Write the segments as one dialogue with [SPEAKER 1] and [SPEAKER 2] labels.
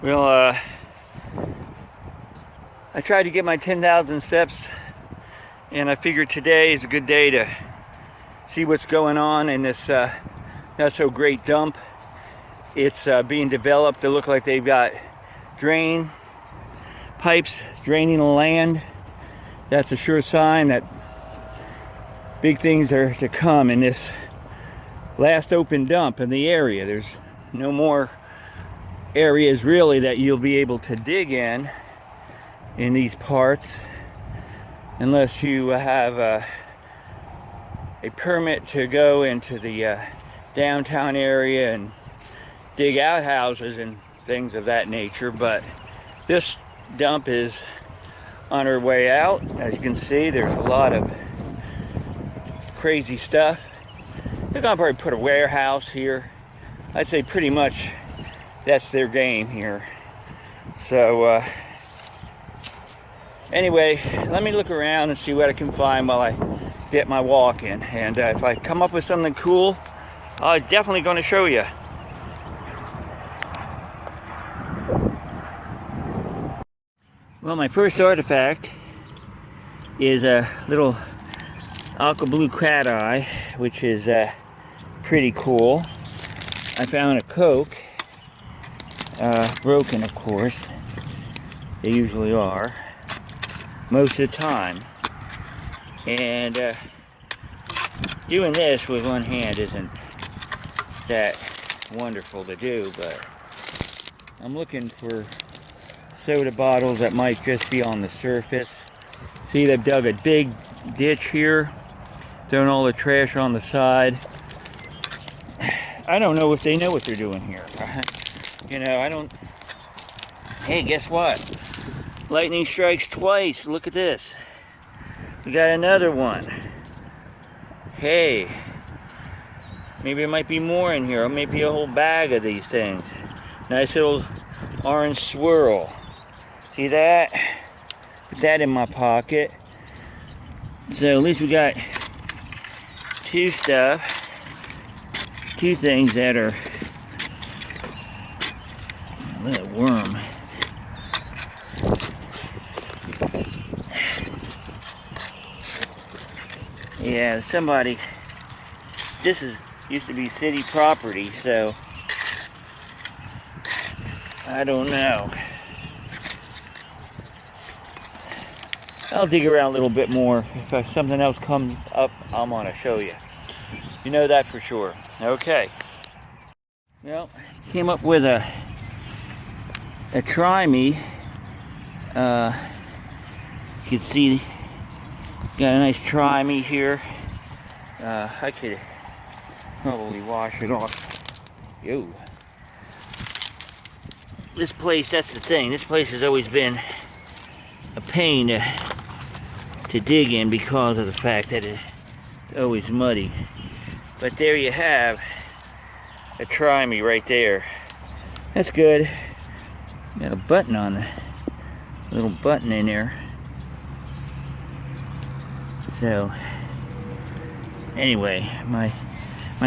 [SPEAKER 1] Well, I tried to get my 10,000 steps, and I figured today is a good day to see what's going on in this not so great dump. It's being developed. They look like they've got drain pipes draining the land. That's a sure sign that big things are to come in this last open dump in the area. There's no more areas really that you'll be able to dig in these parts unless you have a permit to go into the downtown area and dig out houses and things of that nature. But this dump is on our way out. As you can see, there's a lot of crazy stuff. They're gonna probably put a warehouse here. I'd say pretty much that's their game here. So anyway, let me look around and see what I can find while I get my walk in. And if I come up with something cool, I'm definitely going to show you. Well, my first artifact is a little aqua blue cat eye, which is pretty cool. I found a Coke, broken of course. They usually are most of the time. And doing this with one hand isn't that wonderful to do, but I'm looking for soda bottles that might just be on the surface. See, they've dug a big ditch here, throwing all the trash on the side. I don't know if they know what they're doing here. You know, I don't... Hey, guess what? Lightning strikes twice. Look at this. We got another one. Hey, maybe there might be more in here, or maybe a whole bag of these things. Nice little orange swirl. See that? Put that in my pocket. So at least we got two things that are... Look at that worm. Yeah, somebody, this used to be city property, so I don't know. I'll dig around a little bit more. If something else comes up, I'm gonna show you. You know that for sure. Okay. Well, came up with a try me. You can see got a nice try me here. I could probably wash it off. Yo. This place, that's the thing. This place has always been a pain to dig in because of the fact that it's always muddy. But there you have a try me right there. That's good. Got a button on the little button in there. So anyway, my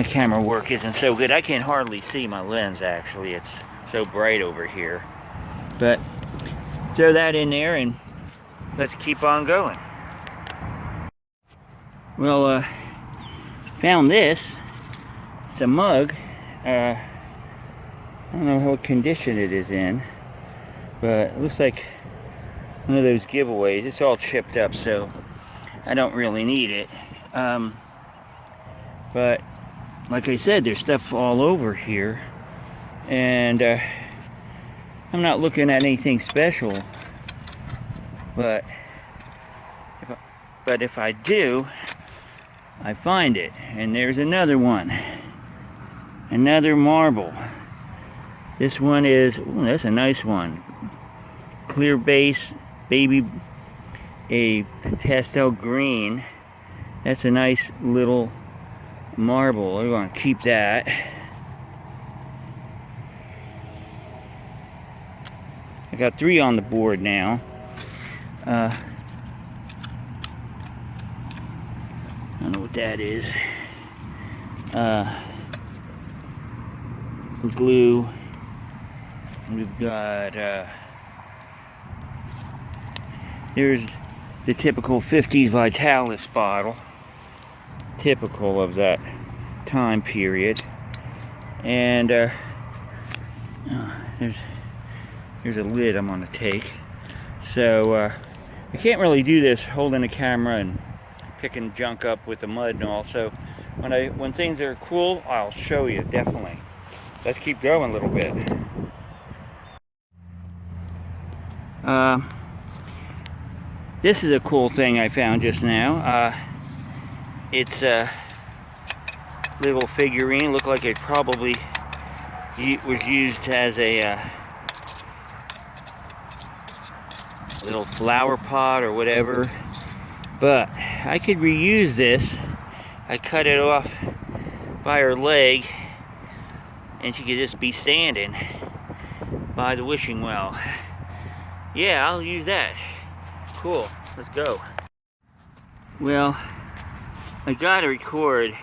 [SPEAKER 1] camera work isn't so good. I can hardly see my lens actually. It's so bright over here. But throw that in there and let's keep on going. Well, found this. It's a mug. I don't know what condition it is in, but it looks like one of those giveaways. It's all chipped up, so I don't really need it. But like I said, there's stuff all over here, and I'm not looking at anything special, but if I do, I find it. And there's another one, another marble. This one is, ooh, that's a nice one, clear base, baby, a pastel green. That's a nice little marble. We're going to keep that. I got 3 on the board now. I don't know what that is. Glue. We've got, there's the typical 50s Vitalis bottle, typical of that time period. And there's a lid I'm gonna take. So I can't really do this holding the camera and picking junk up with the mud and all. So when things are cool, I'll show you, definitely. Let's keep going a little bit. This is a cool thing I found just now. It's a little figurine. Looked like it probably was used as a little flower pot or whatever. But I could reuse this. I cut it off by her leg, and she could just be standing by the wishing well. Yeah, I'll use that. Cool, let's go. Well, I gotta record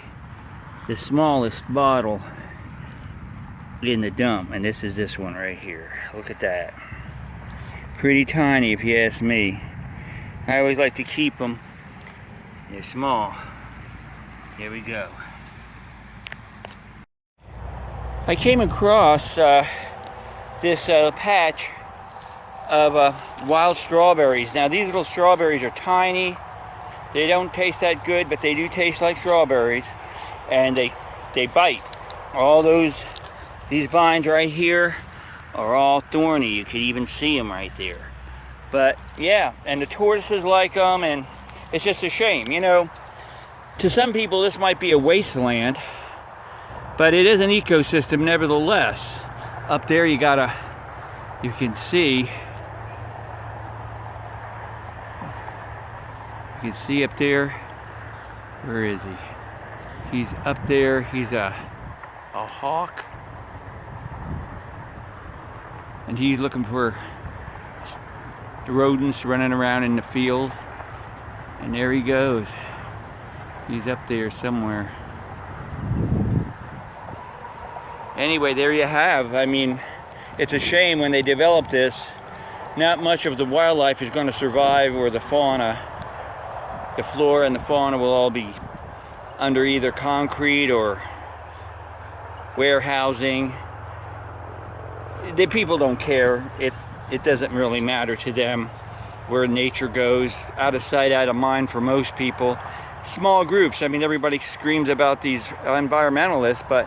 [SPEAKER 1] the smallest bottle in the dump, and this is this one right here. Look at that. Pretty tiny if you ask me. I always like to keep them. They're small. Here we go. I came across this patch of wild strawberries. Now these little strawberries are tiny. They don't taste that good, but they do taste like strawberries, and they bite. All these vines right here are all thorny. You could even see them right there. But yeah, and the tortoises like them, and it's just a shame. You know, to some people this might be a wasteland, but it is an ecosystem nevertheless. Up there you can see up there. Where is he? He's up there. He's a hawk, and he's looking for rodents running around in the field. And there he goes. He's up there somewhere. Anyway, there you have. I mean, it's a shame when they develop this, not much of the wildlife is going to survive, or the fauna. The flora and the fauna will all be under either concrete or warehousing. The people don't care. It doesn't really matter to them where nature goes. Out of sight, out of mind for most people. Small groups. I mean, everybody screams about these environmentalists, but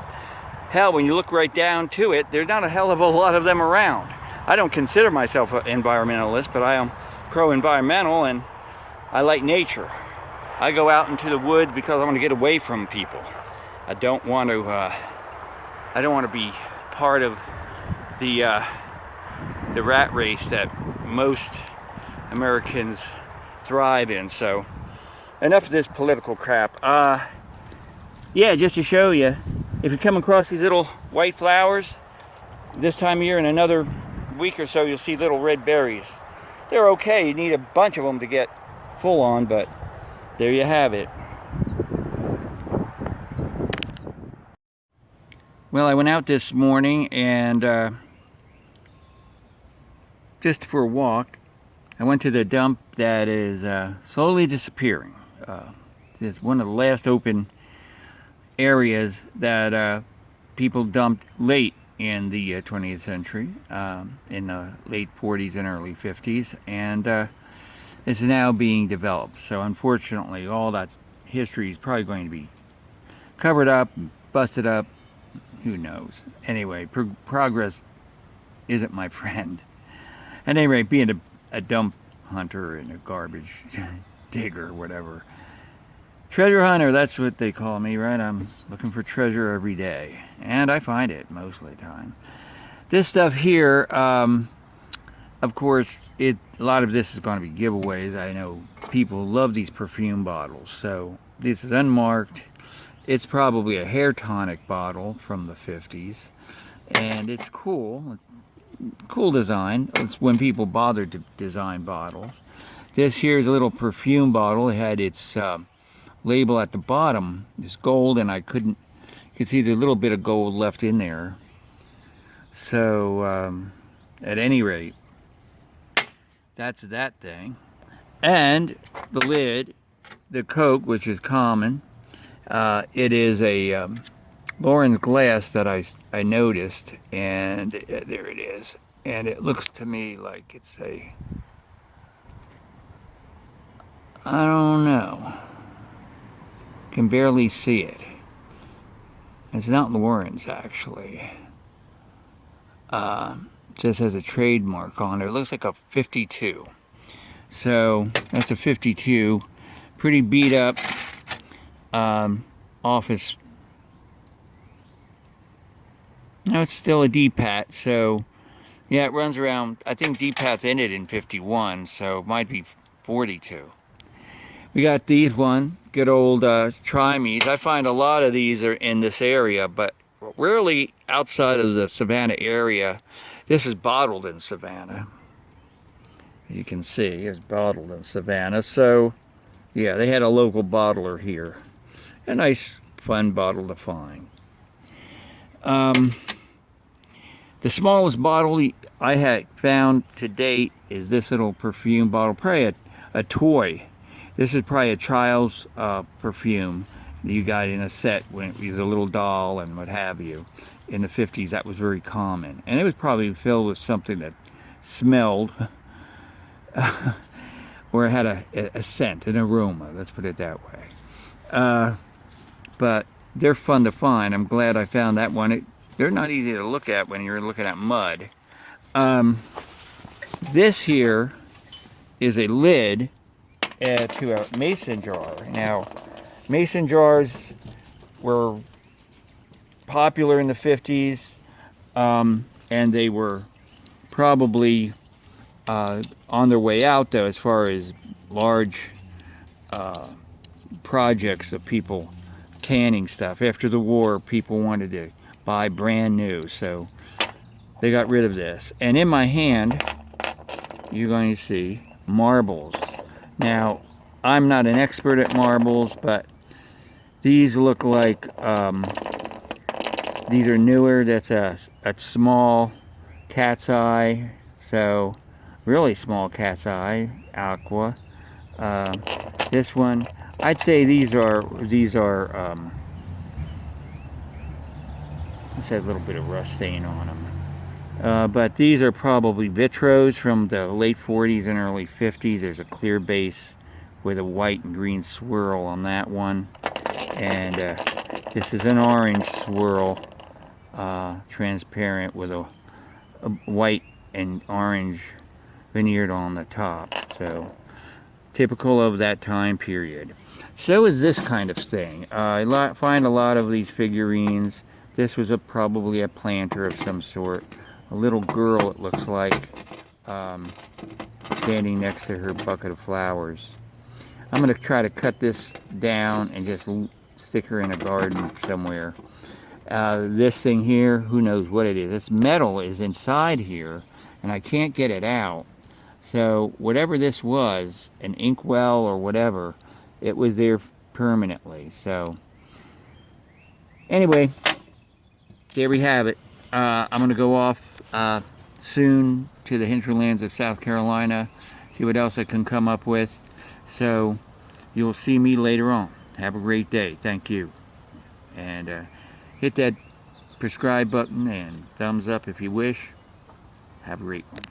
[SPEAKER 1] hell, when you look right down to it, there's not a hell of a lot of them around. I don't consider myself an environmentalist, but I am pro-environmental, and I like nature. I go out into the woods because I want to get away from people. I don't want to be part of the rat race that most Americans thrive in. So enough of this political crap. Yeah, just to show you, if you come across these little white flowers this time of year, in another week or so you'll see little red berries. They're okay. You need a bunch of them to get full on, but there you have it. Well, I went out this morning and just for a walk. I went to the dump that is slowly disappearing. It's one of the last open areas that people dumped late in the 20th century, in the late 40s and early 50s, and it's now being developed. So unfortunately, all that history is probably going to be covered up, busted up, who knows. Anyway, progress isn't my friend. At any rate, being a dump hunter and a garbage digger or whatever. Treasure hunter, that's what they call me, right? I'm looking for treasure every day, and I find it most of the time. This stuff here, of course, a lot of this is going to be giveaways. I know people love these perfume bottles, so this is unmarked. It's probably a hair tonic bottle from the 50s, and it's cool. Cool design. It's when people bothered to design bottles. This here is a little perfume bottle. It had its label at the bottom. It's gold, and you could see the little bit of gold left in there. So at any rate, that's that thing. And the lid, the Coke, which is common, it is a Lauren's glass that I noticed, and there it is. And it looks to me like it's a, I don't know, can barely see it. It's not Lauren's actually. Just has a trademark on it. It looks like a 52. So that's a 52. Pretty beat up office. No, it's still a D-Pat, so yeah, it runs around, I think D-Pat's ended in 51, so it might be 42. We got these one, good old Trimes. I find a lot of these are in this area, but rarely outside of the Savannah area. This is bottled in Savannah. You can see it's bottled in Savannah. So, yeah, they had a local bottler here. A nice, fun bottle to find. The smallest bottle I had found to date is this little perfume bottle, probably a toy. This is probably a child's perfume that you got in a set when it was a little doll and what have you. In the 50s, that was very common. And it was probably filled with something that smelled or it had a scent, an aroma, let's put it that way. But they're fun to find. I'm glad I found that one. They're not easy to look at when you're looking at mud. This here is a lid to a mason jar. Now, mason jars were popular in the 50s, and they were probably on their way out, though, as far as large projects of people canning stuff. After the war, people wanted to buy brand new, so they got rid of this. And in my hand, you're going to see marbles. Now, I'm not an expert at marbles, but these look like these are newer. That's a small cat's eye, so really small cat's eye, aqua. This one, I'd say these are this has a little bit of rust stain on them. But these are probably vitros from the late 40s and early 50s. There's a clear base with a white and green swirl on that one. And this is an orange swirl, transparent with a white and orange veneered on the top. So typical of that time period. So is this kind of thing. I find a lot of these figurines. This was probably a planter of some sort. A little girl, it looks like, standing next to her bucket of flowers. I'm going to try to cut this down and just stick her in a garden somewhere. This thing here, who knows what it is. This metal is inside here, and I can't get it out. So whatever this was, an inkwell or whatever, it was there permanently. So anyway, there we have it. I'm going to go off soon to the hinterlands of South Carolina, see what else I can come up with. So you'll see me later on. Have a great day. Thank you. And hit that subscribe button and thumbs up if you wish. Have a great one.